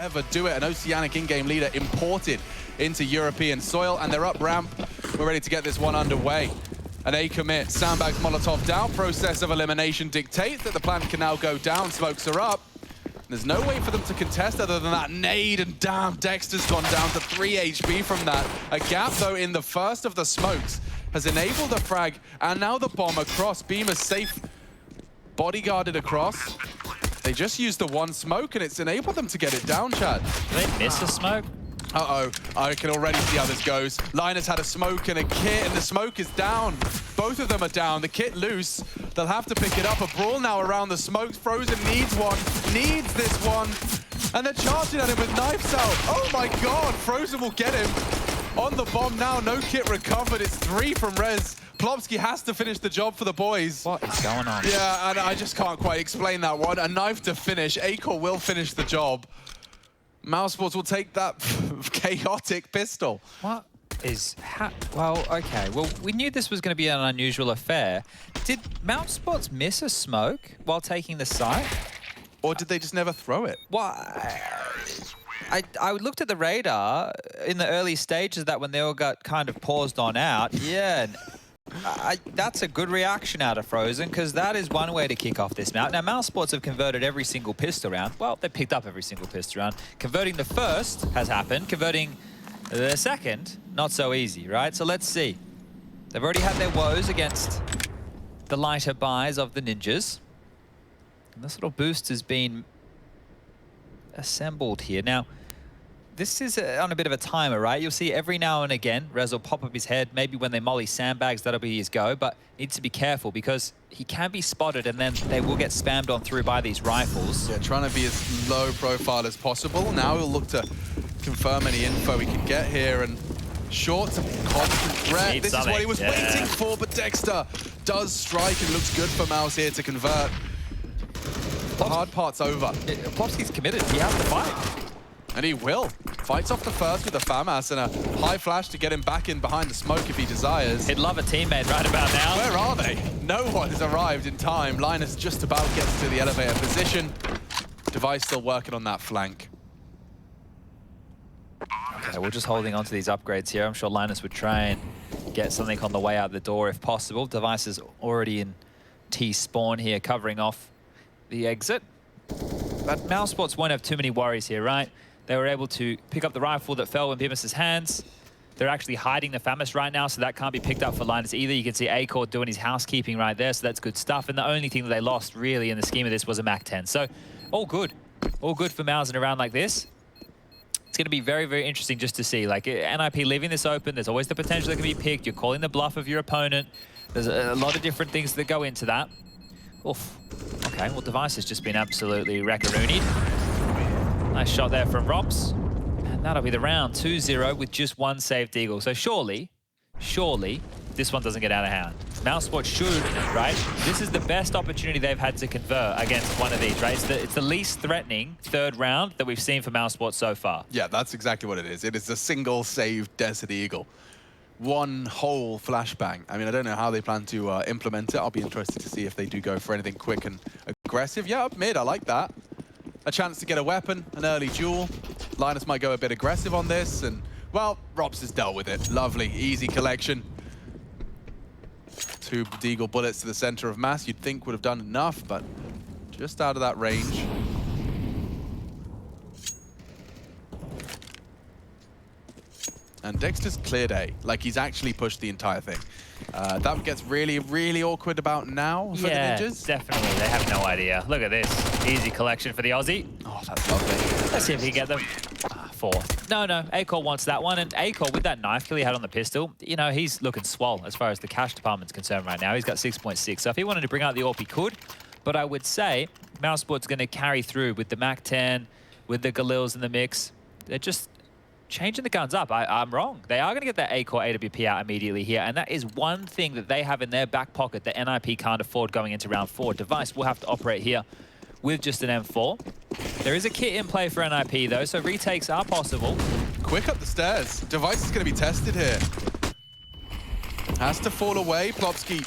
ever do it. An Oceanic in-game leader imported into European soil, and they're up ramp. We're ready to get this one underway. An A commit, sandbags Molotov down. Process of elimination dictates that the plant can now go down. Smokes are up. There's no way for them to contest other than that nade, and damn, Dexter's gone down to 3 HP from that. A gap, though, in the first of the smokes has enabled the frag, and now the bomb across. Beam is safe, bodyguarded across. They just used the one smoke, and it's enabled them to get it down, Chad. Did they miss a smoke? Uh-oh, I can already see how this goes. Linus had a smoke and a kit, and the smoke is down. Both of them are down. The kit loose. They'll have to pick it up. A brawl now around the smokes. Frozen needs one, needs this one. And they're charging at him with knives out. Oh my God, Frozen will get him. On the bomb now, no kit recovered. It's 3 from Rez. Plopsky has to finish the job for the boys. What is going on? Yeah, and I just can't quite explain that one. A knife to finish. Acor will finish the job. mousesports will take that chaotic pistol. What is well, okay. Well, we knew this was going to be an unusual affair. Did mousesports miss a smoke while taking the site? Or did they just never throw it? Well, I looked at the radar in the early stages of that when they all got kind of paused on out. Yeah, that's a good reaction out of Frozen, because that is one way to kick off this map. Now, mousesports have converted every single pistol round. Well, they picked up every single pistol round. Converting the first has happened. Converting the second, not so easy, right? So let's see. They've already had their woes against the lighter buys of the ninjas. And this little boost has been assembled here. Now, this is on a bit of a timer, right? You'll see every now and again, Rez will pop up his head. Maybe when they molly sandbags, that'll be his go, but needs to be careful because he can be spotted and then they will get spammed on through by these rifles. Yeah, trying to be as low profile as possible. Now he'll look to confirm any info he can get here, and short to constant threat. This is what he was waiting for, but Dexter does strike and looks good for Mouse here to convert. The hard part's over. Plopsky's committed. He has to fight. And he will. Fights off the first with a FAMAS and a high flash to get him back in behind the smoke if he desires. He'd love a teammate right about now. Where are they? No one has arrived in time. Linus just about gets to the elevator position. Device still working on that flank. Okay, we're just holding on to these upgrades here. I'm sure Linus would try and get something on the way out the door if possible. Device is already in T-spawn here, covering off the exit. But mousesports won't have too many worries here, right? They were able to pick up the rifle that fell in Bemis's hands. They're actually hiding the FAMAS right now, so that can't be picked up for Linus either. You can see Acor doing his housekeeping right there, so that's good stuff. And the only thing that they lost, really, in the scheme of this was a MAC-10. So, all good. All good for Mouse in a round like this. It's going to be very, very interesting just to see. Like, NiP leaving this open, there's always the potential that can be picked. You're calling the bluff of your opponent. There's a lot of different things that go into that. Oof. Okay, well, Device has just been absolutely wreck-a-roonied. Nice shot there from Rops. And that'll be the round, 2-0 with just one saved eagle. So surely, this one doesn't get out of hand. mousesports should, right? This is the best opportunity they've had to convert against one of these, right? It's the least threatening third round that we've seen for mousesports so far. Yeah, that's exactly what it is. It is a single saved Desert Eagle. One whole flashbang. I mean, I don't know how they plan to implement it. I'll be interested to see if they do go for anything quick and aggressive. Yeah, up mid, I like that. A chance to get a weapon, an early duel. Linus might go a bit aggressive on this, and, well, Rops has dealt with it. Lovely, easy collection. 2 Deagle bullets to the center of mass, you'd think would have done enough, but just out of that range. And Dexter's cleared A, like he's actually pushed the entire thing. That gets really, really awkward about now for the ninjas. Definitely. They have no idea. Look at this. Easy collection for the Aussie. Oh, that's lovely. Let's see if he can get them. 4. No, Acor wants that one. And Acor, with that knife kill he had on the pistol, you know, he's looking swole as far as the cash department's concerned right now. He's got 6.6. So if he wanted to bring out the AWP, he could. But I would say mousesports going to carry through with the MAC-10, with the Galils in the mix. They're just changing the guns up. I'm wrong. They are going to get that Acor AWP out immediately here, and that is one thing that they have in their back pocket that NiP can't afford going into round 4. Device will have to operate here with just an M4. There is a kit in play for NiP, though, so retakes are possible. Quick up the stairs. Device is going to be tested here. Has to fall away. Plopsky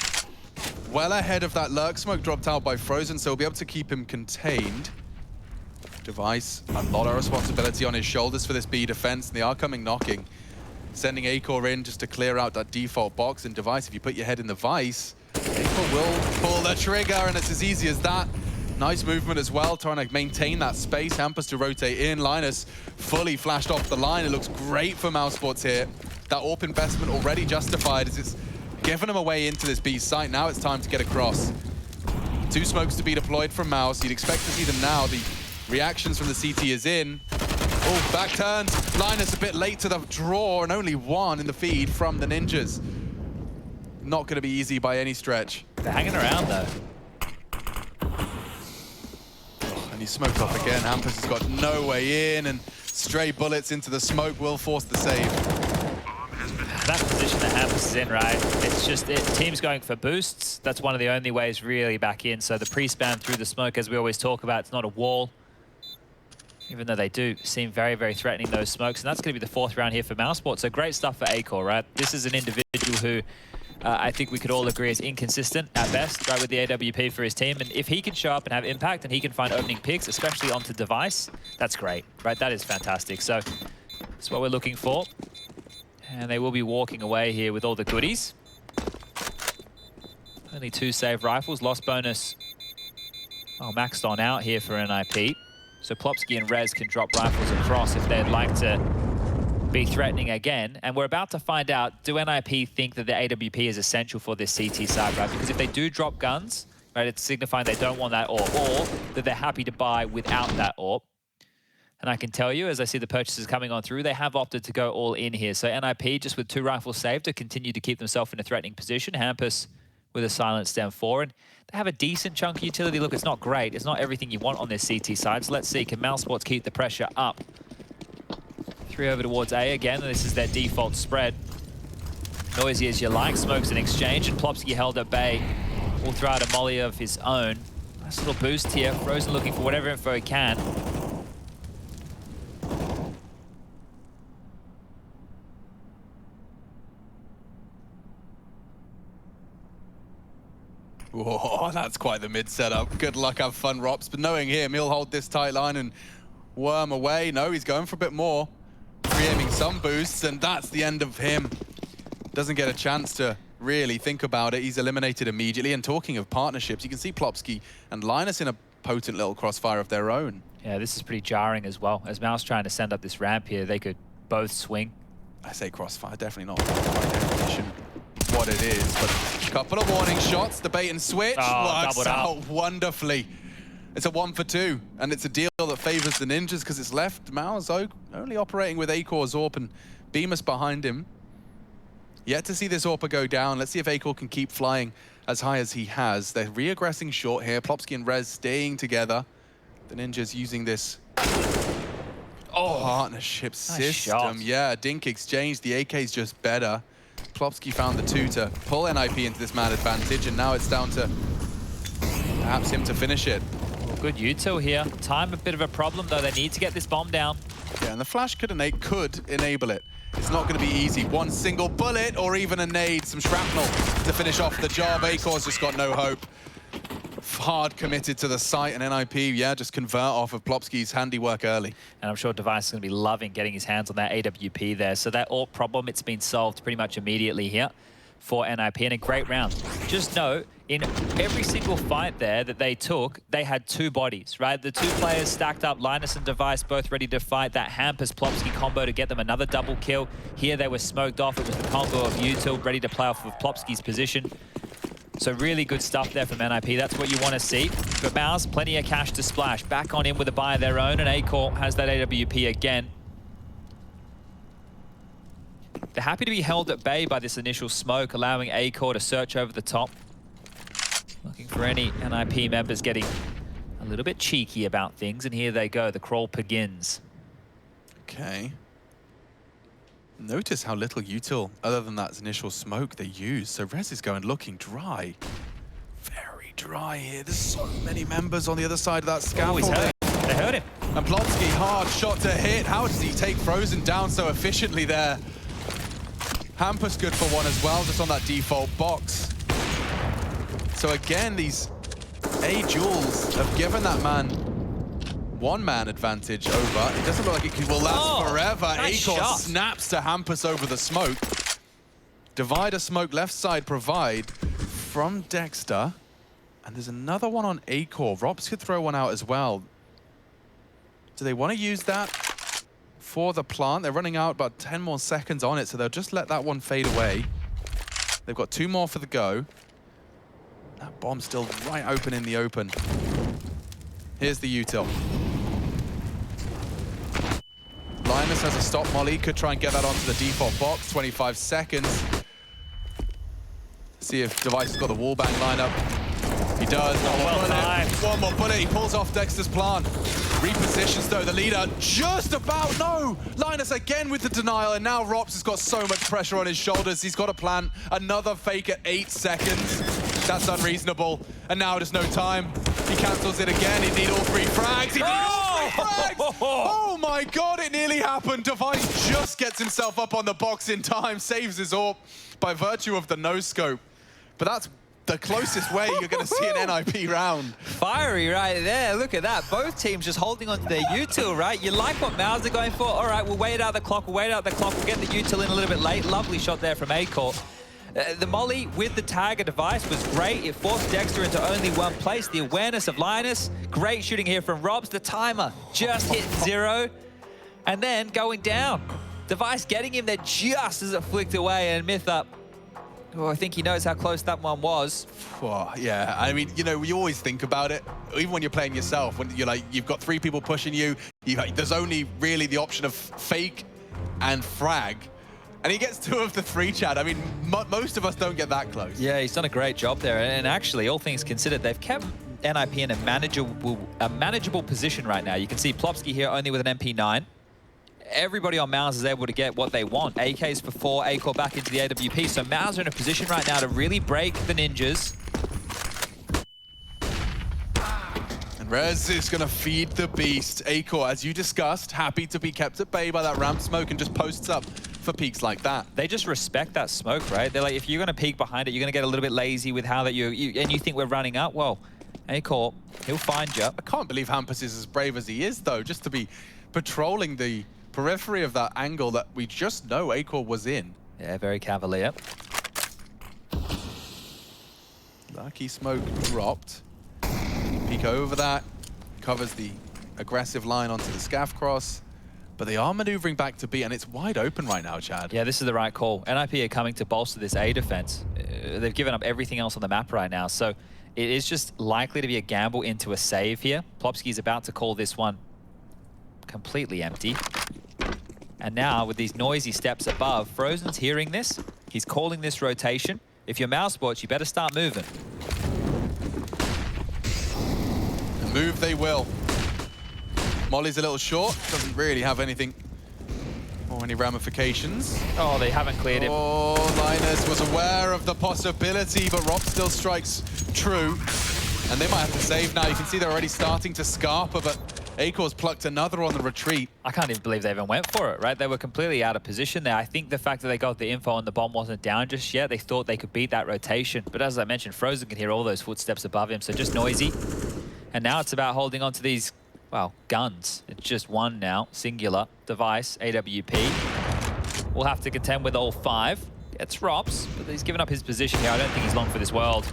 well ahead of that lurk smoke dropped out by Frozen, so we'll be able to keep him contained. Device, a lot of responsibility on his shoulders for this B defense, and they are coming knocking. Sending Acor in just to clear out that default box, and Device, if you put your head in the vice, Acor will pull the trigger, and it's as easy as that. Nice movement as well, trying to maintain that space. Hampus to rotate in. Linus fully flashed off the line. It looks great for mousesports here. That AWP investment already justified as it's given them a way into this B site. Now it's time to get across. 2 smokes to be deployed from Mouse. You'd expect to see them now. The reactions from the CT is in. Oh, back turns. Linus a bit late to the draw, and only 1 in the feed from the Ninjas. Not going to be easy by any stretch. They're hanging around, though. And he's smoked off again. Hampus has got no way in, and stray bullets into the smoke will force the save. That position that Hampus is in, right? It's just, team's going for boosts. That's one of the only ways really back in. So the pre-spam through the smoke, as we always talk about, it's not a wall. Even though they do seem very, very threatening, those smokes. And that's going to be the 4th round here for mousesports. So great stuff for Acor, right? This is an individual who I think we could all agree is inconsistent at best, right, with the AWP for his team. And if he can show up and have impact and he can find opening picks, especially onto Device, that's great, right? That is fantastic. So that's what we're looking for. And they will be walking away here with all the goodies. Only 2 save rifles. Lost bonus, maxed on out here for NiP. So Plopsky and Rez can drop rifles across if they'd like to be threatening again. And we're about to find out, do NiP think that the AWP is essential for this CT side, right? Because if they do drop guns, right, it's signifying they don't want that AWP, or that they're happy to buy without that AWP. And I can tell you, as I see the purchases coming on through, they have opted to go all in here. So NiP, just with 2 rifles saved, to continue to keep themselves in a threatening position. Hampus with a silent stem 4. And they have a decent chunk of utility. Look, it's not great. It's not everything you want on this CT side. So let's see, can mousesports keep the pressure up? 3 over towards A again. This is their default spread. Noisy as you like. Smokes an exchange, and Plopsky held at bay. Will throw out a molly of his own. Nice little boost here. Frozen looking for whatever info he can. Whoa, that's quite the mid setup. Good luck, have fun, Rops. But knowing him, he'll hold this tight line and worm away. No, he's going for a bit more. Pre-aiming some boosts, and that's the end of him. Doesn't get a chance to really think about it. He's eliminated immediately. And talking of partnerships, you can see Plopsky and Linus in a potent little crossfire of their own. Yeah, this is pretty jarring as well. As Mouse trying to send up this ramp here, they could both swing. I say crossfire, definitely not by definition what it is, but a couple of warning shots. The bait and switch works out wonderfully. It's a 1 for 2, and it's a deal that favors the Ninjas because it's left Mao's only operating with Acor's AWP and Bemis behind him. Yet to see this AWP go down. Let's see if Acor can keep flying as high as he has. They're re-aggressing short here. Plopsky and Rez staying together. The Ninjas using this partnership system. Shot. Yeah, Dink exchange. The AK's just better. Plopsky found the 2 to pull NiP into this man advantage, and now it's down to perhaps him to finish it. Well, good util here. Time a bit of a problem, though. They need to get this bomb down. Yeah, and the flash could enable it. It's not going to be easy. 1 single bullet or even a nade, some shrapnel to finish off the job. Acor's just got no hope. Hard committed to the site, and NiP, yeah, just convert off of Plopsky's handiwork early. And I'm sure Device is going to be loving getting his hands on that AWP there. So that AWP problem, it's been solved pretty much immediately here for NiP, and a great round. Just know, in every single fight there that they took, they had 2 bodies, right? The 2 players stacked up, Linus and Device, both ready to fight. That Hampus-Plopsky combo to get them another double kill. Here they were smoked off. It was the combo of util ready to play off of Plopsky's position. So really good stuff there from NiP. That's what you want to see. But Mouse, plenty of cash to splash. Back on in with a buy of their own, and Acor has that AWP again. They're happy to be held at bay by this initial smoke, allowing Acor to search over the top. Looking for any NiP members getting a little bit cheeky about things, and here they go. The crawl begins. Okay. Notice how little util, other than that initial smoke, they use. So Rez is going looking dry. Very dry here. There's so many members on the other side of that scaffold. They heard him. And Plopsky, hard shot to hit. How does he take Frozen down so efficiently there? Hampus good for 1 as well, just on that default box. So again, these A-Jules have given that man one-man advantage over. It doesn't look like it will last forever. Nice Acor shot. snaps to Hampus over the smoke. Divider smoke left side provide from Dexter. And there's another one on Acor. Robs could throw one out as well. Do they want to use that for the plant? They're running out about 10 more seconds on it, so they'll just let that one fade away. They've got 2 more for the go. That bomb's still right open in the open. Here's the util. Linus has a stop molly, could try and get that onto the default box. 25 seconds. See if Device has got the wallbang lineup. He does. One more bullet. He pulls off Dexter's plant. Repositions though the leader just about. No! Linus again with the denial, and now Rops has got so much pressure on his shoulders. He's got to plant another fake at 8 seconds. That's unreasonable. And now there's no time. He cancels it again. He needs all 3 frags. He needs all 3 frags! Oh my god, it nearly happened. Device just gets himself up on the box in time, saves his AWP by virtue of the no-scope. But that's the closest way you're going to see an NiP round. Fiery right there. Look at that. Both teams just holding on to their util, right? You like what Mouse are going for? All right, we'll wait out the clock. We'll wait out the clock. We'll get the util in a little bit late. Lovely shot there from Acor. The molly with the Tiger device was great. It forced Dexter into only one place. The awareness of Linus. Great shooting here from Robs. The timer just hit 0. And then going down. Device getting him there just as it flicked away, and Myth up. Oh, I think he knows how close that one was. Oh, yeah, I mean, you know, you always think about it, even when you're playing yourself, when you're like, you've got 3 people pushing you, there's only really the option of fake and frag. And he gets 2 of the 3, Chad. I mean, most of us don't get that close. Yeah, he's done a great job there. And actually, all things considered, they've kept NiP in a manageable position right now. You can see Plopsky here only with an MP9. Everybody on Mouse is able to get what they want. AKs for 4, Acor back into the AWP. So Mouse are in a position right now to really break the ninjas. And Rez is going to feed the beast. Acor, as you discussed, happy to be kept at bay by that ramp smoke and just posts up for peaks like that. They just respect that smoke, right? They're like, if you're going to peek behind it, you're going to get a little bit lazy with how that and you think we're running up. Well, Acor, he'll find you. I can't believe Hampus is as brave as he is, though, just to be patrolling the periphery of that angle that we just know Acor was in. Yeah, very cavalier. Lucky smoke dropped. Peek over that, covers the aggressive line onto the scaff cross, but they are maneuvering back to B, and it's wide open right now, Chad. Yeah, this is the right call. NiP are coming to bolster this A defense. They've given up everything else on the map right now, so it is just likely to be a gamble into a save here. Plopsky's about to call this one completely empty. And now, with these noisy steps above, Frozen's hearing this. He's calling this rotation. If you're mousesports, you better start moving. And move they will. Molly's a little short. Doesn't really have anything or any ramifications. Oh, they haven't cleared him. Oh, Linus was aware of the possibility, but Rob still strikes true. And they might have to save now. You can see they're already starting to Scarpa, but Acor's plucked another on the retreat. I can't even believe they even went for it, right? They were completely out of position there. I think the fact that they got the info and the bomb wasn't down just yet, they thought they could beat that rotation. But as I mentioned, Frozen can hear all those footsteps above him, so just noisy. And now it's about holding on to these, well, guns. It's just one now, singular, device, AWP. We'll have to contend with all 5. It's Rops, but he's given up his position here. I don't think he's long for this world.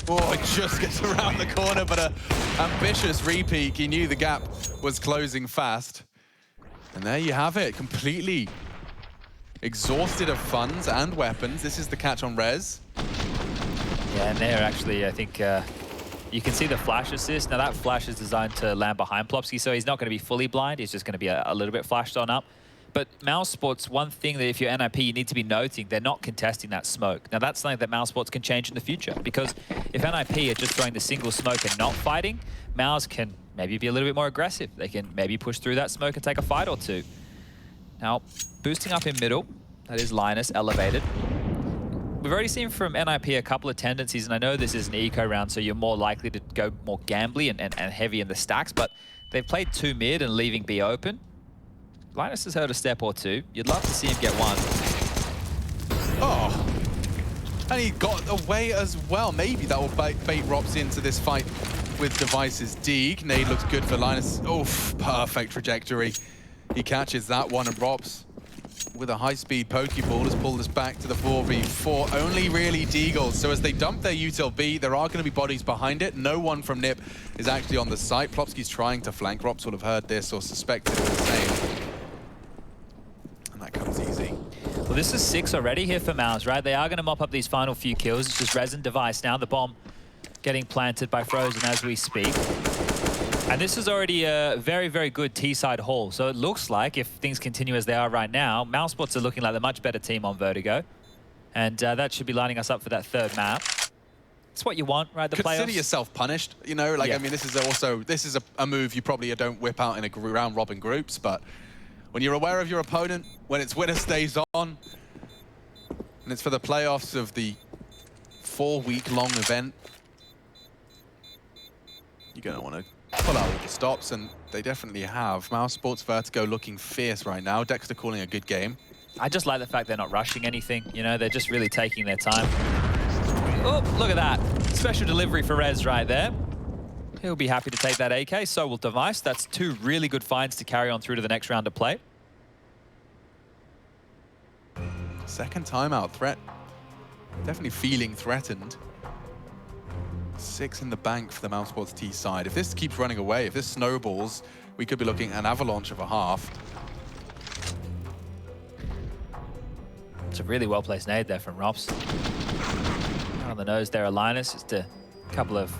Oh, it just gets around the corner, but an ambitious re-peek. He knew the gap was closing fast. And there you have it, completely exhausted of funds and weapons. This is the catch on Rez. Yeah, and there actually, I think, you can see the flash assist. Now that flash is designed to land behind Plopsky, so he's not going to be fully blind. He's just going to be a little bit flashed on up. But mousesports, one thing that if you're NiP, you need to be noting, they're not contesting that smoke. Now that's something that mousesports can change in the future, because if NiP are just throwing the single smoke and not fighting, Mouse can maybe be a little bit more aggressive. They can maybe push through that smoke and take a fight or 2. Now, boosting up in middle, that is Linus, elevated. We've already seen from NiP a couple of tendencies, and I know this is an eco round, so you're more likely to go more gambly and heavy in the stacks, but they've played 2 mid and leaving B open. Linus has heard a step or 2. You'd love to see him get 1. Oh, and he got away as well. Maybe that will bait Rops into this fight with Device's Deeg. Nade looks good for Linus. Oof, perfect trajectory. He catches that one, and Rops with a high-speed Pokeball has pulled us back to the 4v4. Only really Deagles. So as they dump their util B, there are going to be bodies behind it. No one from NiP is actually on the site. Plopsky's trying to flank. Rops will have heard this or suspected the same. And that comes easy. Well, this is 6 already here for Mouse, right? They are going to mop up these final few kills. It's just Res and Device now. The bomb getting planted by Frozen as we speak. And this is already a very, very good T-side haul. So it looks like, if things continue as they are right now, mousesports are looking like the much better team on Vertigo. And that should be lining us up for that third map. It's what you want, right? The playoffs. Consider yourself punished, you know? Like, yeah. I mean, this is a move you probably don't whip out in a round robin groups, but when you're aware of your opponent, when it's winner stays on, and it's for the playoffs of the 4-week-long event, you're going to want to pull out all the stops, and they definitely have. mousesports Vertigo looking fierce right now. Dexter calling a good game. I just like the fact they're not rushing anything. You know, they're just really taking their time. Oh, look at that. Special delivery for Rez right there. He'll be happy to take that AK, so will Device. That's 2 really good finds to carry on through to the next round of play. Second timeout threat. Definitely feeling threatened. 6 in the bank for the mousesports T side. If this keeps running away, if this snowballs, we could be looking at an avalanche of a half. It's a really well-placed nade there from Rops. On the nose there, Linus. Just a couple of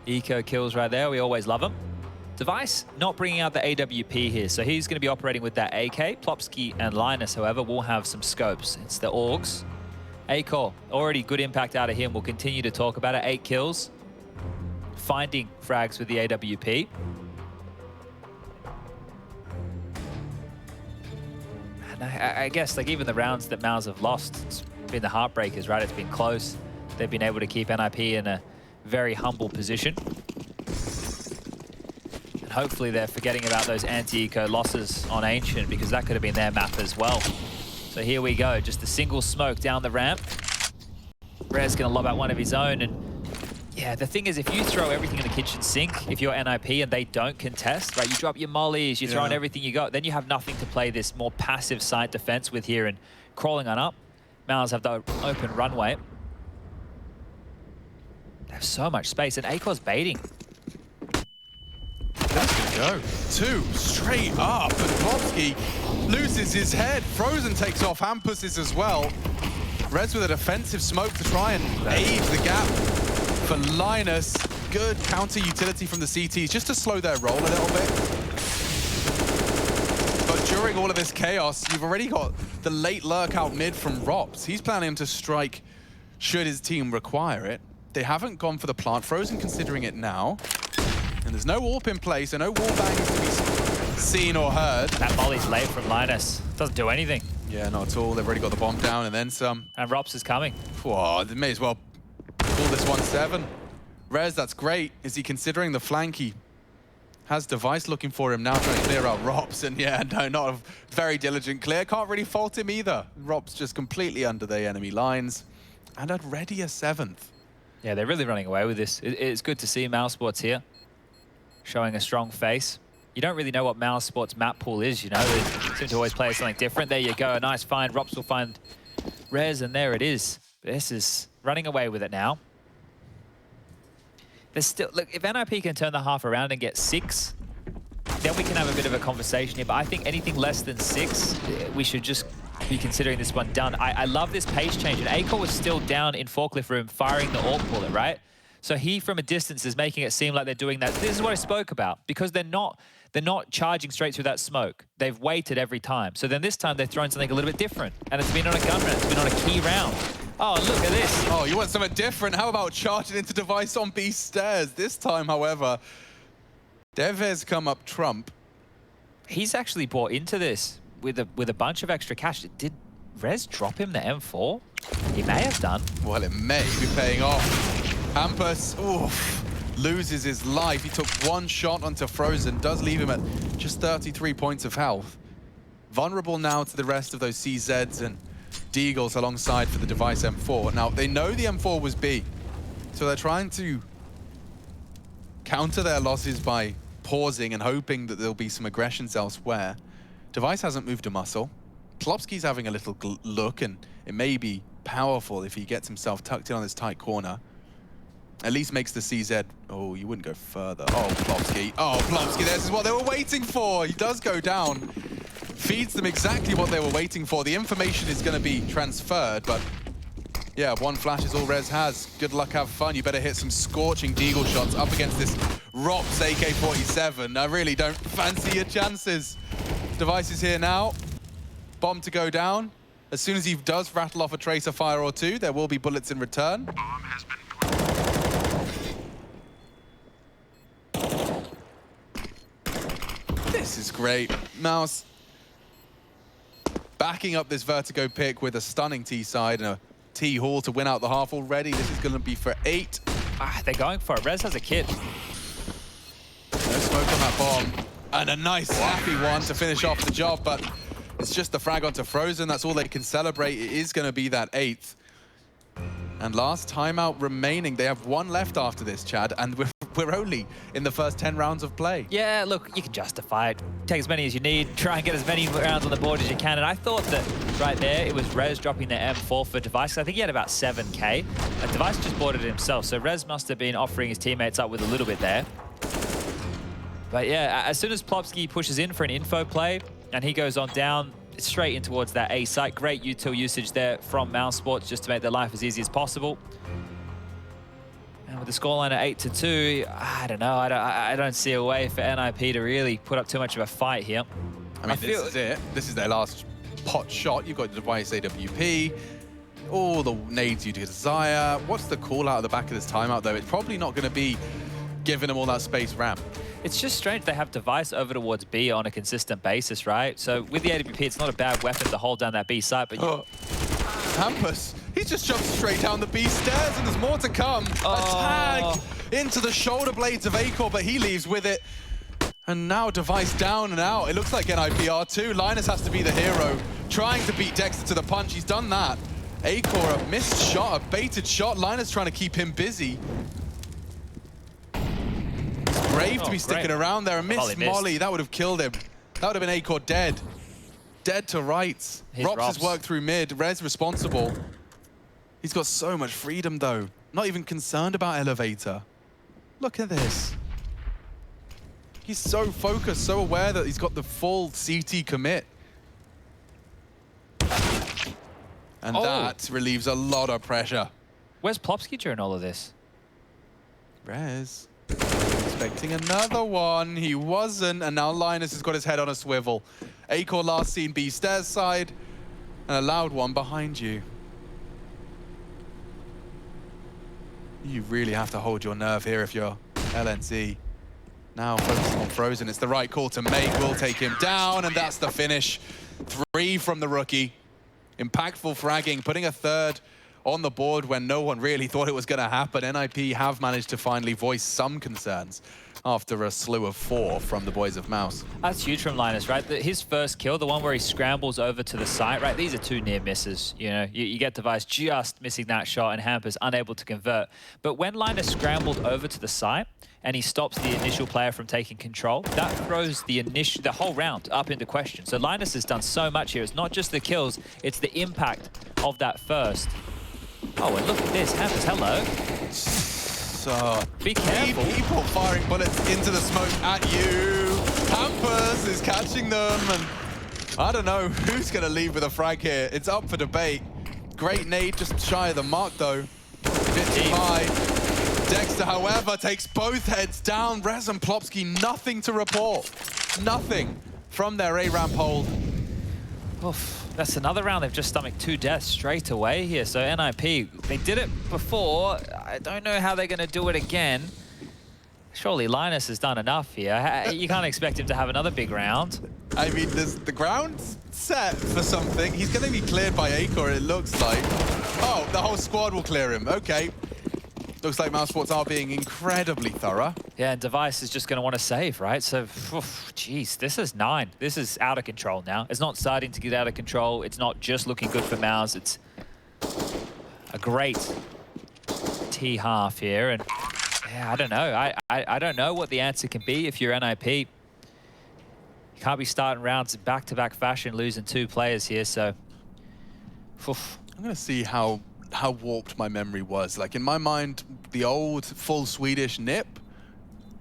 eco kills right there. We always love them. Device not bringing out the AWP here, so he's going to be operating with that AK. Plopsky and Linus, however, will have some scopes. It's the Augs. Acor, already good impact out of him. We'll continue to talk about it. 8 kills. Finding frags with the AWP. And I guess, like, even the rounds that Mouse have lost, it's been the heartbreakers, right? It's been close. They've been able to keep NiP in a very humble position. And hopefully they're forgetting about those anti-eco losses on Ancient, because that could have been their map as well. So here we go, just a single smoke down the ramp. Rez gonna lob out one of his own, and yeah, the thing is, if you throw everything in the kitchen sink, if you're NiP and they don't contest, right, you drop your mollies, you're throwing everything you got, then you have nothing to play this more passive side defense with here, and crawling on up. Mouse have the open runway. They have so much space, and Acor's baiting. Let's go. 2 straight up, and Plopsky loses his head. Frozen takes off, Hampus is as well. Reds with a defensive smoke to try and aid the gap for Linus. Good counter utility from the CTs, just to slow their roll a little bit. But during all of this chaos, you've already got the late lurk out mid from Rops. He's planning to strike should his team require it. They haven't gone for the plant. Frozen considering it now. And there's no warp in place, so no wall bangs to be seen or heard. That molly's late from Linus. Doesn't do anything. Yeah, not at all. They've already got the bomb down and then some. And Rops is coming. Whoa, they may as well pull this 1-7. Rez, that's great. Is he considering the flank? He has Device looking for him now, trying to clear out Rops. And yeah, no, not a very diligent clear. Can't really fault him either. Rops just completely under the enemy lines. And already a 7th. Yeah, they're really running away with this. It's good to see mousesports here, showing a strong face. You don't really know what mousesports map pool is, you know. They seem to always play something different. There you go, a nice find. Rops will find Rez, and there it is. This is running away with it now. There's still, look, if NiP can turn the half around and get 6, then we can have a bit of a conversation here. But I think anything less than 6, we should just be considering this one done. I love this pace change, and Acor was still down in forklift room firing the AWP bullet, right? So he, from a distance, is making it seem like they're doing that. This is what I spoke about, because they're not charging straight through that smoke. They've waited every time. So then this time they're throwing something a little bit different, and it's been on a gun round. It's been on a key round. Oh, look at this. Oh, you want something different? How about charging into Device on B stairs? This time, however, Dev has come up trump. He's actually bought into this with a bunch of extra cash. Did Rez drop him the M4? He may have done. Well, it may be paying off. Hampus, oof, loses his life. He took 1 shot onto Frozen, does leave him at just 33 points of health. Vulnerable now to the rest of those CZs and Deagles alongside for the Device M4. Now, they know the M4 was B, so they're trying to counter their losses by pausing and hoping that there'll be some aggressions elsewhere. Device hasn't moved a muscle. Plopski's having a little look, and it may be powerful if he gets himself tucked in on this tight corner. At least makes the CZ... Oh, you wouldn't go further. Oh, Plopski. Oh, Plopski, this is what they were waiting for. He does go down. Feeds them exactly what they were waiting for. The information is going to be transferred, but... Yeah, one flash is all Rez has. Good luck, have fun. You better hit some scorching deagle shots up against this Rops AK-47. I really don't fancy your chances. Device is here now. Bomb to go down. As soon as he does rattle off a tracer fire or two, there will be bullets in return. Bomb has been planted. This is great. Mouse backing up this Vertigo pick with a stunning T-side and a T-haul to win out the half already. This is going to be for 8. They're going for it. Rez has a kit. No smoke on that bomb. And a nice happy one to finish off the job, but it's just the frag onto Frozen. That's all they can celebrate. It is going to be that 8th. And last timeout remaining. They have 1 left after this, Chad, and we're only in the first 10 rounds of play. Yeah, look, you can justify it. Take as many as you need. Try and get as many rounds on the board as you can. And I thought that right there, it was Rez dropping the M4 for Device. I think he had about 7K. And Device just bought it himself. So Rez must have been offering his teammates up with a little bit there. But yeah, as soon as Plopski pushes in for an info play and he goes on down, straight in towards that A site. Great util usage there from mousesports just to make their life as easy as possible. And with the scoreline at 8-2, I don't know. I don't see a way for NiP to really put up too much of a fight here. I mean, this is it. This is their last pot shot. You've got the Device AWP, all the nades you desire. What's the call out of the back of this timeout, though? It's probably not going to be giving them all that space ramp. It's just strange they have Device over towards B on a consistent basis, right? So with the AWP, it's not a bad weapon to hold down that B site, but Hampus, he's just jumped straight down the B stairs, and there's more to come. A tag into the shoulder blades of Acor, but he leaves with it. And now Device down and out. It looks like NiP R2. Linus has to be the hero, trying to beat Dexter to the punch. He's done that. Acor, a missed shot, a baited shot. Linus trying to keep him busy. Brave to be sticking around there. A missed Molly, that would have killed him. That would have been Acor dead. Dead to rights. Rops has worked through mid. Rez responsible. He's got so much freedom, though. Not even concerned about elevator. Look at this. He's so focused, so aware that he's got the full CT commit. And that relieves a lot of pressure. Where's Plopski during all of this? Rez. Expecting another one. He wasn't, and now Linus has got his head on a swivel. Acor last seen B stairs side, and a loud one behind you. You really have to hold your nerve here if you're LNC. Now focusing on Frozen. It's the right call to make. Will take him down, and that's the finish. 3 from the rookie. Impactful fragging, putting a 3rd on the board when no one really thought it was going to happen. NiP have managed to finally voice some concerns after a slew of 4 from the boys of Mouse. That's huge from Linus, right? His first kill, the one where he scrambles over to the site, right? These are 2 near misses, you know? You get Device just missing that shot and Hampers unable to convert. But when Linus scrambled over to the site and he stops the initial player from taking control, that throws the whole round up into question. So Linus has done so much here. It's not just the kills, it's the impact of that first. Oh, and look at this. Hampers, hello. So, be careful. People firing bullets into the smoke at you. Hampers is catching them, and I don't know who's going to leave with a frag here. It's up for debate. Great nade, just shy of the mark, though. Bit too high. Dexter, however, takes both heads down. Rez and Plopski, nothing to report. Nothing from their A-ramp hold. Oof. That's another round. They've just stomached 2 deaths straight away here. So NiP, they did it before. I don't know how they're going to do it again. Surely Linus has done enough here. You can't expect him to have another big round. I mean, the ground's set for something. He's going to be cleared by Acor, it looks like. Oh, the whole squad will clear him. Okay. Looks like mousesports are being incredibly thorough. Yeah, and Device is just going to want to save, right? So, geez, this is 9. This is out of control now. It's not starting to get out of control. It's not just looking good for Mouse. It's a great T-half here. And Yeah, I don't know. I don't know what the answer can be if you're NiP. You can't be starting rounds in back-to-back fashion, losing 2 players here, so... Oof. I'm going to see how warped my memory was. Like, in my mind, the old full Swedish NiP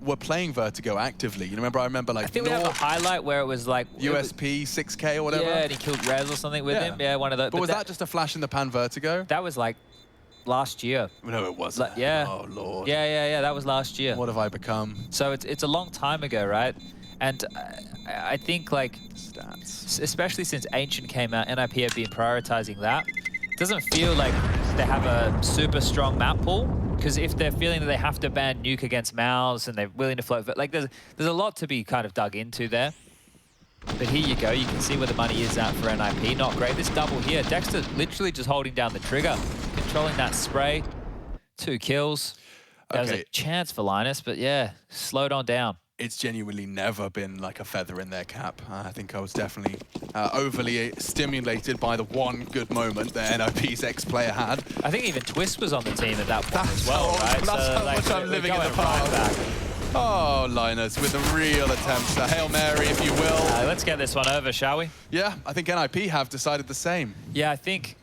were playing Vertigo actively. You remember? I remember, like, I think we have a highlight where it was like... USP, 6K or whatever. Yeah, and he killed Rez or something with him. Yeah, one of those. But was that just a flash in the pan Vertigo? That was like last year. No, it wasn't. Yeah. Oh, Lord. Yeah, that was last year. What have I become? So it's a long time ago, right? And I think, like, stats, especially since Ancient came out, NiP have been prioritizing that. It doesn't feel like they have a super strong map pool, because if they're feeling that they have to ban Nuke against Mouse and they're willing to float, like, there's a lot to be kind of dug into there. But here you go, you can see where the money is at for NiP. Not great. This double here, Dexter literally just holding down the trigger, controlling that spray. 2 kills. There was a chance for Linus, but yeah, slowed on down. It's genuinely never been like a feather in their cap. I think I was definitely overly stimulated by the one good moment that NiP's ex-player had. I think even Twist was on the team at that point as well, right? That's how much I'm living in the past. Oh, Linus with a real attempt. A Hail Mary, if you will. Let's get this one over, shall we? Yeah, I think NiP have decided the same. Yeah,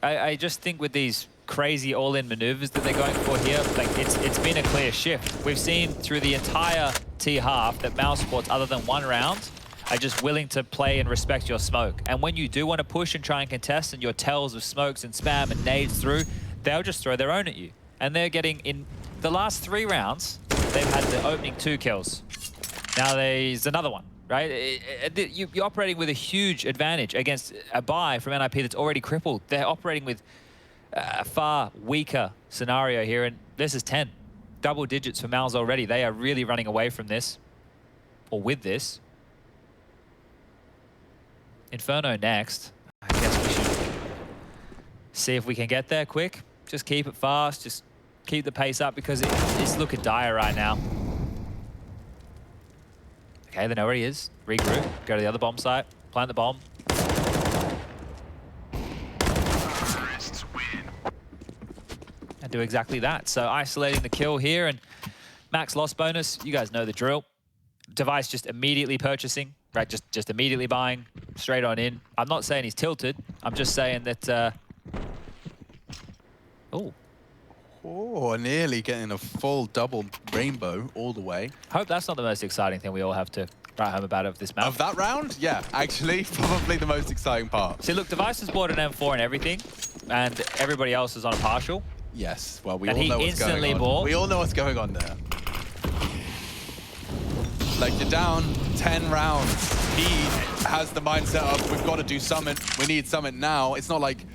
I just think with these crazy all-in maneuvers that they're going for here, like it's been a clear shift. We've seen through the entire T half that mousesports, other than 1 round, are just willing to play and respect your smoke. And when you do want to push and try and contest and your tells of smokes and spam and nades through, they'll just throw their own at you. And they're getting, in the last 3 rounds, they've had the opening 2 kills. Now there's another one, right? You're operating with a huge advantage against a buy from NiP that's already crippled. They're operating with a far weaker scenario here, and this is 10. Double digits for Mouse already. They are really running away from this, or with this. Inferno next. I guess we should see if we can get there quick. Just keep it fast, just keep the pace up, because it's looking dire right now. Okay, they know where he is. Regroup, go to the other bomb site, plant the bomb. And do exactly that. So isolating the kill here, and max loss bonus, you guys know the drill. Device just immediately purchasing, right? Just immediately buying, straight on in. I'm not saying he's tilted. I'm just saying that, Oh, nearly getting a full double rainbow all the way. Hope that's not the most exciting thing we all have to write home about of this map. Of that round? Yeah, actually, probably the most exciting part. See, look, Device has bought an M4 and everything, and everybody else is on a partial. Yes, well, we and all know what's going on. instantly bought. We all know what's going on there. Like, you're down 10 rounds. He has the mindset of, we've got to do something. We need something now. It's not like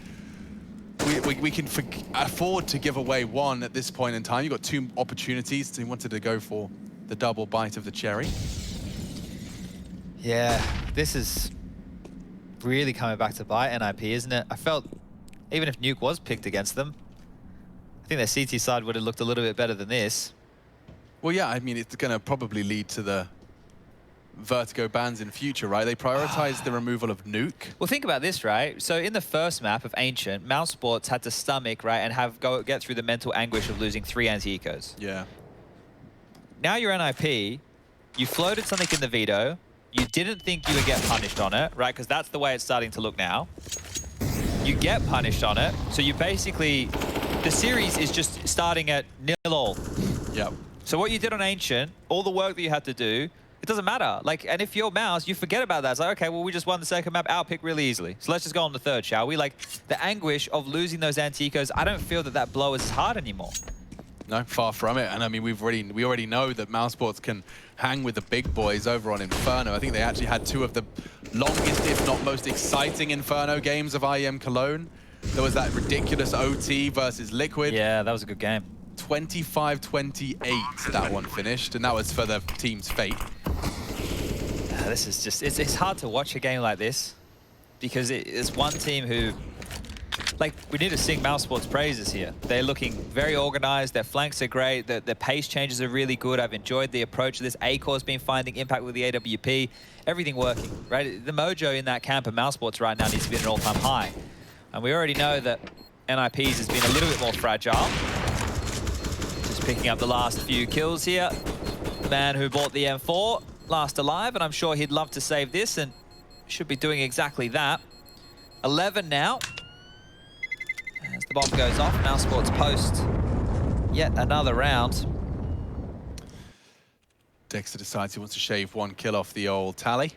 we can afford to give away 1 at this point in time. You've got 2 opportunities. So he wanted to go for the double bite of the cherry. Yeah, this is really coming back to bite NiP, isn't it? I felt, even if Nuke was picked against them, I think their CT side would have looked a little bit better than this. Well, yeah, I mean, it's going to probably lead to the Vertigo bans in future, right? They prioritize the removal of Nuke. Well, think about this, right? So in the first map of Ancient, mousesports had to stomach, right, and get through the mental anguish of losing 3 anti-ecos. Yeah. Now you're NiP, you floated something in the veto, you didn't think you would get punished on it, right? Because that's the way it's starting to look now. You get punished on it, so you basically, the series is just starting at 0-all. Yep. So what you did on Ancient, all the work that you had to do, it doesn't matter. Like, and if you're Mouse, you forget about that. It's like, okay, well, we just won the second map, outpick really easily. So let's just go on the third, shall we? Like, the anguish of losing those anti-ecos, I don't feel that that blow is as hard anymore. No, far from it. And I mean, we already know that mousesports can hang with the big boys over on Inferno. I think they actually had 2 of the longest, if not most exciting Inferno games of IEM Cologne. There was that ridiculous OT versus Liquid. Yeah, that was a good game. 25-28 that one finished, and that was for the team's fate. This is just, it's hard to watch a game like this, because it's one team who, like, we need to sing mousesports praises here. They're looking very organized, their flanks are great, their pace changes are really good. I've enjoyed the approach of this. A-Core's been finding impact with the AWP, everything working, right? The mojo in that camp of mousesports right now needs to be at an all-time high. And we already know that NiP's has been a little bit more fragile. Just picking up the last few kills here. The man who bought the M4, last alive, and I'm sure he'd love to save this and should be doing exactly that. 11 now. As the bomb goes off, mousesports post yet another round. Dexter decides he wants to shave 1 kill off the old tally.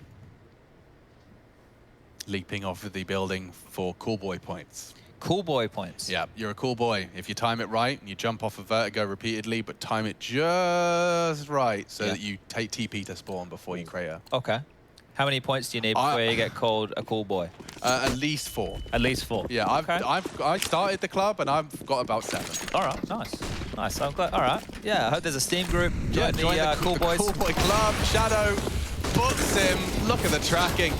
Leaping off of the building for cool boy points. Cool boy points. Yeah, you're a cool boy. If you time it right, and you jump off of Vertigo repeatedly, but time it just right so that you take TP to spawn before you crater. Okay. How many points do you need before you get called a cool boy? At least 4. At least 4. Yeah, I started the club and I've got about 7. All right, nice. Nice, I'm glad. All right. Yeah, I hope there's a Steam group. Join the Cool Boys. Cool Boy Club. Shadow books him. Look at the tracking.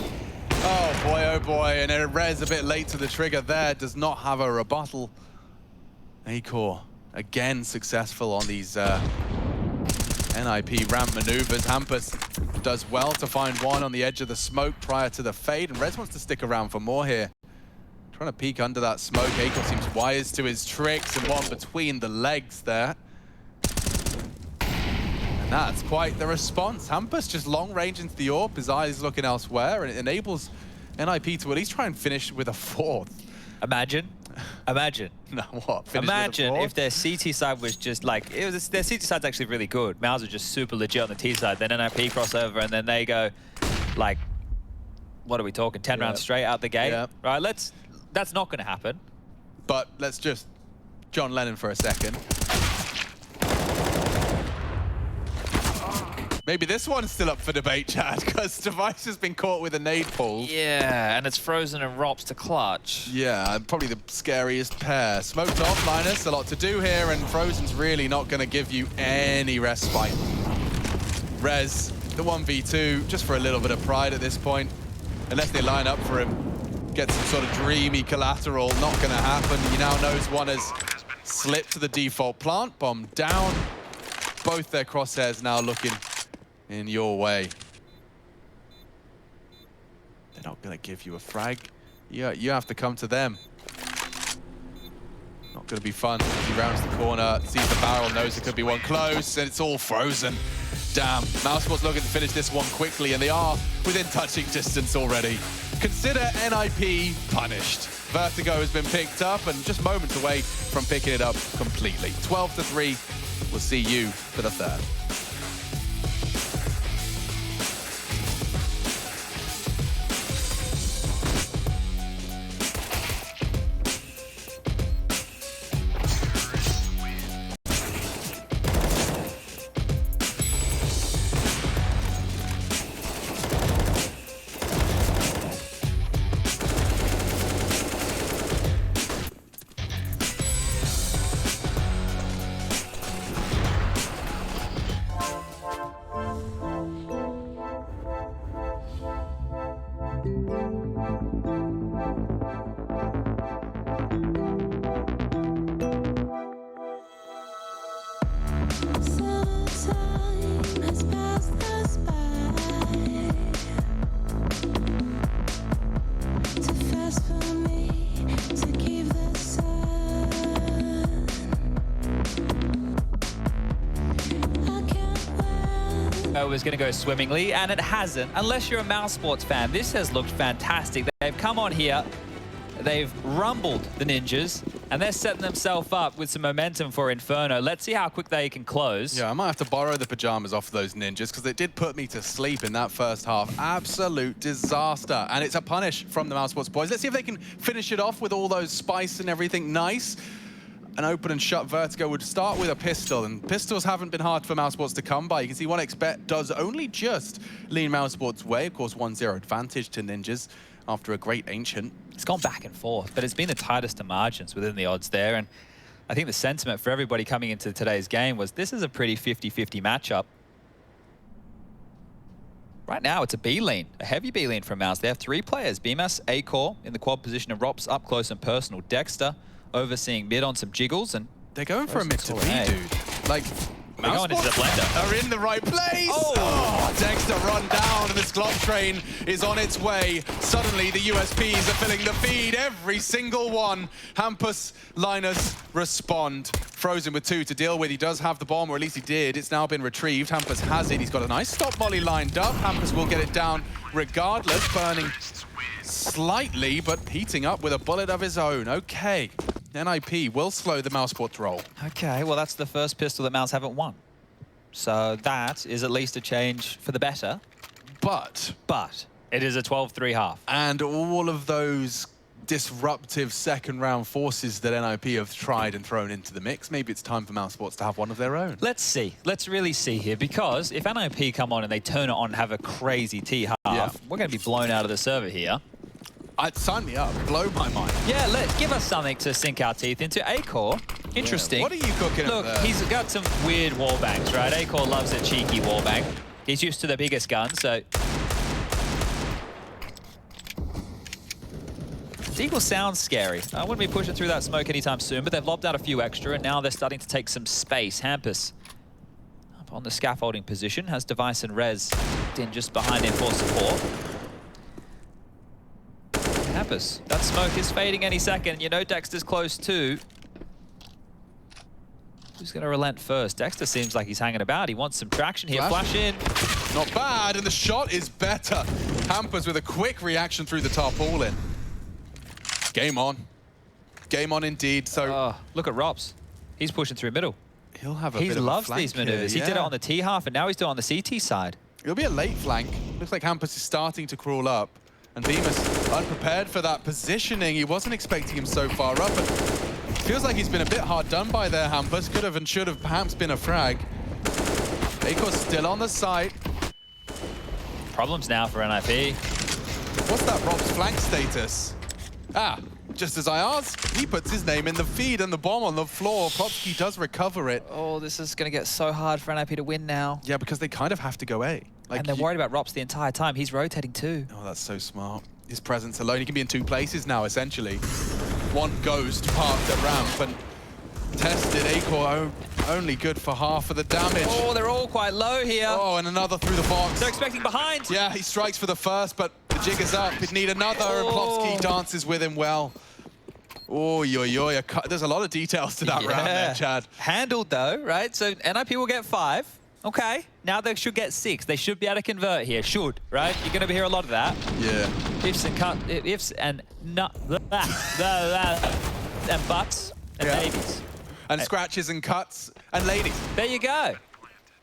Oh boy, and then Rez a bit late to the trigger there, does not have a rebuttal. Acor, again successful on these NiP ramp maneuvers. Hampus does well to find one on the edge of the smoke prior to the fade, and Rez wants to stick around for more here. Trying to peek under that smoke. Acor seems wise to his tricks, and one between the legs there. That's quite the response. Hampus just long range into the AWP, his eyes looking elsewhere, and it enables NiP to at least try and finish with a 4th. Imagine. No, what? Imagine if their CT side was just like, their CT side's actually really good. Mouse are just super legit on the T side. Then NiP crossover, and then they go, like, what are we talking? 10 rounds straight out the gate? Right, that's not going to happen. But let's just John Lennon for a second. Maybe this one's still up for debate, Chad, because Device has been caught with a nade pull. Yeah, and it's Frozen and Rops to clutch. Yeah, probably the scariest pair. Smoked off, Linus, a lot to do here, and Frozen's really not going to give you any respite. Rez, the 1v2, just for a little bit of pride at this point. Unless they line up for him, get some sort of dreamy collateral, not going to happen. He now knows one has slipped to the default plant, bomb down. Both their crosshairs now looking in your way. They're not going to give you a frag. You have to come to them. Not going to be fun. He rounds the corner, sees the barrel, knows it could be one close, and it's all Frozen. Damn, mousesports looking to finish this one quickly, and they are within touching distance already. Consider NiP punished. Vertigo has been picked up, and just moments away from picking it up completely. 12-3. We'll see you for the 3rd. It was going to go swimmingly, and it hasn't, unless you're a mousesports fan. This has looked fantastic. They've come on here, they've rumbled the Ninjas, and they're setting themselves up with some momentum for Inferno. Let's see how quick they can close. Yeah, I might have to borrow the pajamas off of those Ninjas, because it did put me to sleep in that first half. Absolute disaster, and it's a punish from the mousesports boys. Let's see if they can finish it off with all those spice and everything nice. An open and shut Vertigo would start with a pistol, and pistols haven't been hard for mousesports to come by. You can see 1xBet does only just lean mousesports' way. Of course, 1-0 advantage to Ninjas after a great Ancient. It's gone back and forth, but it's been the tightest of margins within the odds there. And I think the sentiment for everybody coming into today's game was this is a pretty 50-50 matchup. Right now, it's a B-lean, a heavy B-lean from Mouse. They have 3 players, BMAS, Acor in the quad position, and Rops up close and personal. Dexter overseeing mid on some jiggles, and they're going for a mid to B, dude. Like, They're going into the blender. Are in the right place. Oh. Dexter run down, and this Glock train is on its way. Suddenly, the USPs are filling the feed, every single one. Hampus, Linus respond. Frozen with 2 to deal with. He does have the bomb, or at least he did. It's now been retrieved. Hampus has it. He's got a nice stop molly lined up. Hampus will get it down regardless, burning slightly, but heating up with a bullet of his own. Okay. NiP will slow the mousesports roll. Okay, well, that's the first pistol that Mouse haven't won. So that is at least a change for the better. But it is a 12-3 half. And all of those disruptive second-round forces that NiP have tried and thrown into the mix, maybe it's time for mousesports to have one of their own. Let's see. Let's really see here, because if NiP come on and they turn it on and have a crazy T half, we're going to be blown out of the server here. Sign me up. Blow my mind. Yeah, give us something to sink our teeth into. Acor, interesting. Yeah. What are you cooking Look, up there? he's got some weird wallbangs, right? Acor loves a cheeky wallbang. He's used to the biggest gun, so... Deagle sounds scary. I wouldn't be pushing through that smoke anytime soon, but they've lobbed out a few extra, and now they're starting to take some space. Hampus up on the scaffolding position, has Device and Rez in just behind him for support. Hampus, that smoke is fading any second. You know Dexter's close too. Who's going to relent first? Dexter seems like he's hanging about. He wants some traction here. Flash in. Not bad, and the shot is better. Hampus with a quick reaction through the tarpaulin. Game on. Game on indeed. So look at Robs. He's pushing through middle. He'll have a he bit of a loves flank these maneuvers. here, He did it on the T half, and now he's doing it on the CT side. It'll be a late flank. Looks like Hampus is starting to crawl up. And Bemis unprepared for that positioning. He wasn't expecting him so far up. But feels like he's been a bit hard done by there, Hampus. Could have and should have perhaps been a frag. Akor's still on the site. Problems now for NiP. What's that Rob's flank status? Just as I asked, he puts his name in the feed and the bomb on the floor. Popsky does recover it. Oh, this is going to get so hard for NiP to win now. Yeah, because they kind of have to go A. And they're worried about Rops the entire time. He's rotating too. Oh, that's so smart. His presence alone. He can be in 2 places now, essentially. One ghost parked at ramp and tested. Acor only good for half of the damage. Oh, they're all quite low here. Oh, and another through the box. They're expecting behind. Yeah, he strikes for the first, but the jig is up. He'd need another, and Popsky dances with him well. Oh, there's a lot of details to that round there, Chad. Handled though, right? So NiP will get 5. Okay, now they should get 6. They should be able to convert here. Should, right? You're going to hear a lot of that. Yeah. Ifs and and buts and babies. And scratches and cuts and ladies. There you go.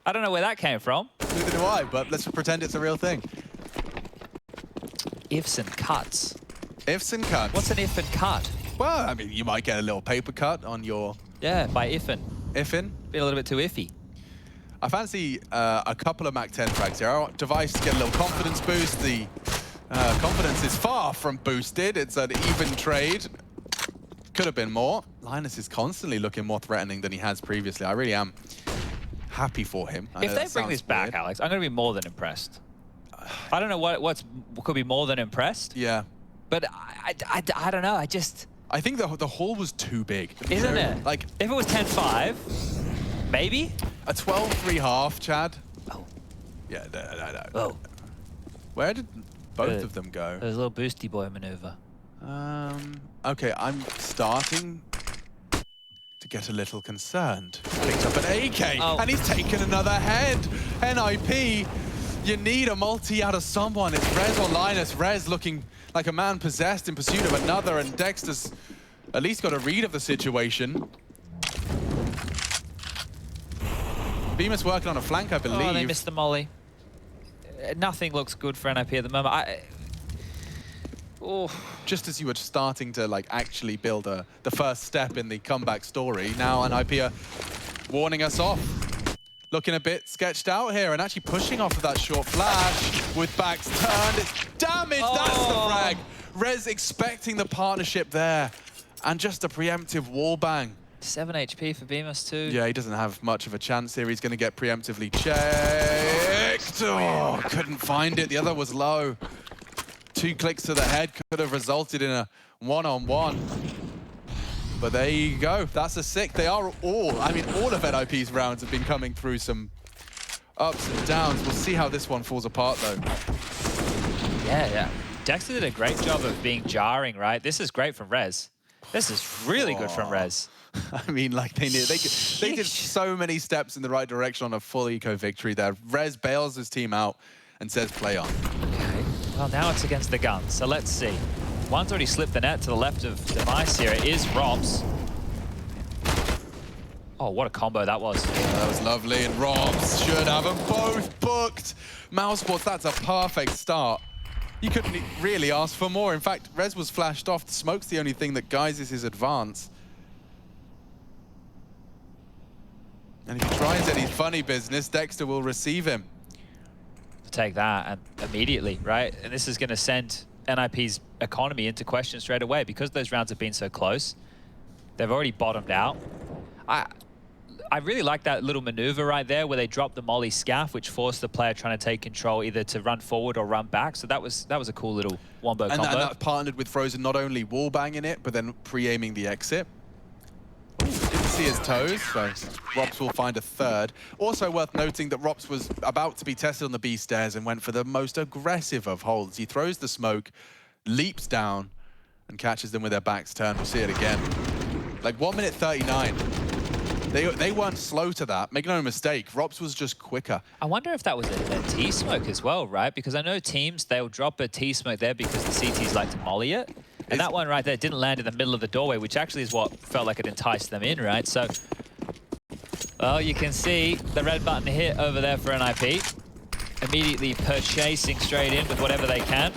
I don't know where that came from. Neither do I, but let's pretend it's a real thing. Ifs and cuts. Ifs and cuts. What's an if and cut? Well, I mean, you might get a little paper cut on your... Yeah, by ifin. Ifin. Be a little bit too iffy. I fancy a couple of Mac 10 frags here. I want Device to get a little confidence boost. The confidence is far from boosted. It's an even trade. Could have been more. Linus is constantly looking more threatening than he has previously. I really am happy for him. If they bring this back, Alex, I'm going to be more than impressed. I don't know what could be more than impressed. Yeah. But I don't know. I think the hole was too big. Isn't it? Like, if it was 10-5, maybe? A 12-3 half, Chad. Oh. Yeah, no. Oh. Where did both of them go? There's a little boosty boy maneuver. Okay, I'm starting to get a little concerned. Picked up an AK, and he's taken another head. NiP, you need a multi out of someone. It's Rez or Linus. Rez looking like a man possessed in pursuit of another, and Dexter's at least got a read of the situation. Bemis working on a flank, I believe. Oh, they missed the molly. Nothing looks good for NiP at the moment. Just as you were starting to actually build the first step in the comeback story, now NiP are warning us off. Looking a bit sketched out here and actually pushing off of that short flash with backs turned. It's damage, that's the frag. Rez expecting the partnership there and just a preemptive wall bang. 7 HP for Bemis too. Yeah, he doesn't have much of a chance here. He's going to get preemptively checked. Oh, couldn't find it. The other was low. 2 clicks to the head could have resulted in a one-on-one. But there you go. That's a sick. They are all, I mean, all of NiP's rounds have been coming through some ups and downs. We'll see how this one falls apart, though. Yeah. Dexter did a great job of being jarring, right? This is great from Rez. This is really good from Rez. I mean, like, they did so many steps in the right direction on a full eco victory there. Rez bails his team out and says play on. Okay. Well, now it's against the gun, so let's see. One's already slipped the net to the left of Device here. It is Robs. Oh, what a combo that was. Yeah, that was lovely, and Robs should have them both booked. mousesports, that's a perfect start. You couldn't really ask for more. In fact, Rez was flashed off. The smoke's the only thing that guises his advance. And if he tries any funny business, Dexter will receive him. Take that and immediately, right? And this is going to send NiP's economy into question straight away because those rounds have been so close. They've already bottomed out. I really like that little maneuver right there where they dropped the molly scaff, which forced the player trying to take control either to run forward or run back. So that was a cool little wombo combo. And that partnered with Frozen not only wall banging it, but then pre-aiming the exit. Ooh, didn't see his toes, so Rops will find a third. Also worth noting that Rops was about to be tested on the B stairs and went for the most aggressive of holds. He throws the smoke, leaps down, and catches them with their backs turned. We'll see it again. Like 1 minute 39. They weren't slow to that. Make no mistake, Rops was just quicker. I wonder if that was a T-smoke as well, right? Because I know teams, they'll drop a T-smoke there because the CTs like to molly it. And that one right there didn't land in the middle of the doorway, which actually is what felt like it enticed them in, right? So, well, you can see the red button hit over there for NiP. Immediately purchasing straight in with whatever they can.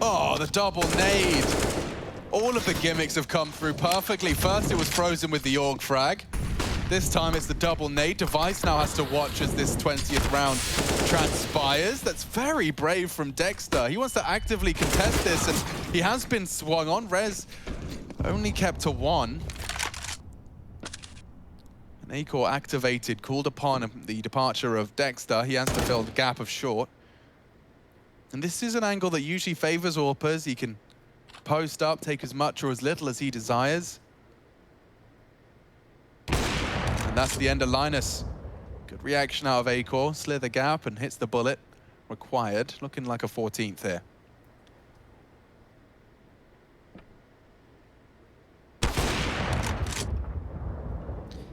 Oh, the double nade. All of the gimmicks have come through perfectly. First, it was Frozen with the Org frag. This time, it's the double nade. Device now has to watch as this 20th round transpires. That's very brave from Dexter. He wants to actively contest this, and he has been swung on. Rez only kept to 1. And Acor activated, called upon the departure of Dexter. He has to fill the gap of short. And this is an angle that usually favors AWPers. He can post up, take as much or as little as he desires. And that's the end of Linus. Good reaction out of Acor. Slither gap and hits the bullet required. Looking like a 14th here.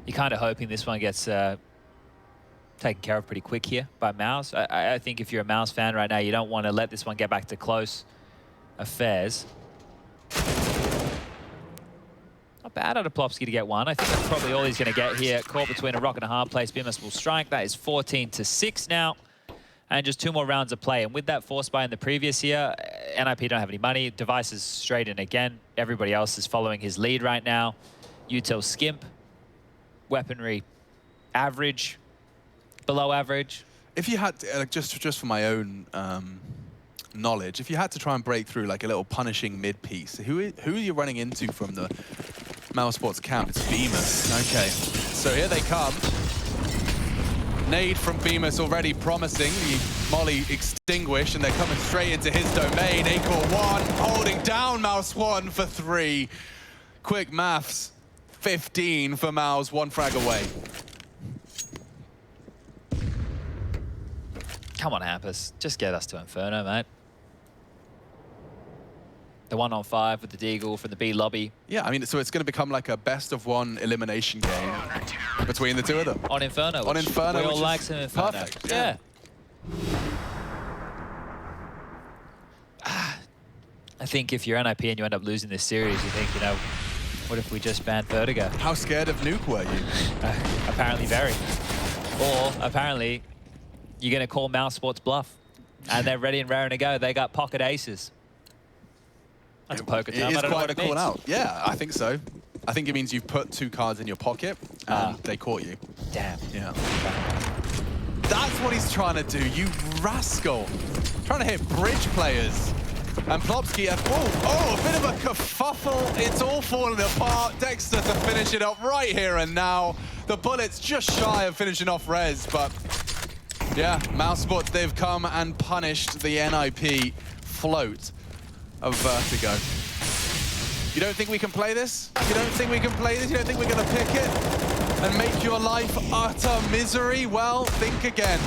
You're kind of hoping this one gets taken care of pretty quick here by Mouse. I think if you're a Mouse fan right now, you don't want to let this one get back to close affairs. Not bad out of Plopsky to get one. I think that's probably all he's going to get here. Caught between a rock and a hard place. Bimus will strike. That is 14-6 now. And just 2 more rounds of play. And with that force buy in the previous year, NiP don't have any money. Device is straight in again. Everybody else is following his lead right now. Util skimp. Weaponry average. Below average. If you had to, just for my own knowledge, if you had to try and break through like a little punishing mid piece, who are you running into from the mousesports camp? It's Bemis. Okay, so here they come. Nade from Bemis already promising. The molly extinguished, and they're coming straight into his domain. Acor 1 holding down Mouse 1 for 3. Quick maths. 15 for Mouse, 1 frag away. Come on, Hampus. Just get us to Inferno, mate. The 1-on-5 with the Deagle from the B lobby. Yeah, I mean, so it's going to become like a best-of-1 elimination game between the two of them. On Inferno. On Inferno, we all like some Inferno. Perfect. Yeah. I think if you're NiP and you end up losing this series, you think, you know, what if we just banned Vertigo? How scared of Nuke were you? Apparently very. Or, apparently, you're going to call mousesports bluff. And they're ready and raring to go. They got pocket aces. That's a poker term. It is I don't know quite what a it means. call out. Yeah, I think so. I think it means you've put 2 cards in your pocket and they caught you. Damn. Yeah. That's what he's trying to do, you rascal. Trying to hit bridge players. And Plopsky, oh, a bit of a kerfuffle. It's all falling apart. Dexter to finish it up right here and now. The bullet's just shy of finishing off Rez, but yeah, mousesports, they've come and punished the NiP float of Vertigo. You don't think we can play this? You don't think we can play this? You don't think we're going to pick it and make your life utter misery? Well, think again.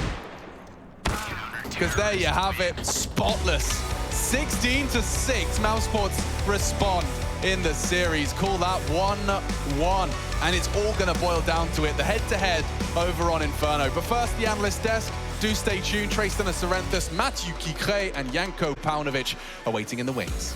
Because there you have it, spotless. 16-6, mousesports respond in the series. Call that 1-1. And it's all going to boil down to it, the head-to-head over on Inferno. But first, the analyst desk. Do stay tuned. Tristan Sorrenthus, Matthew Kikre, and Janko Paunovic are waiting in the wings.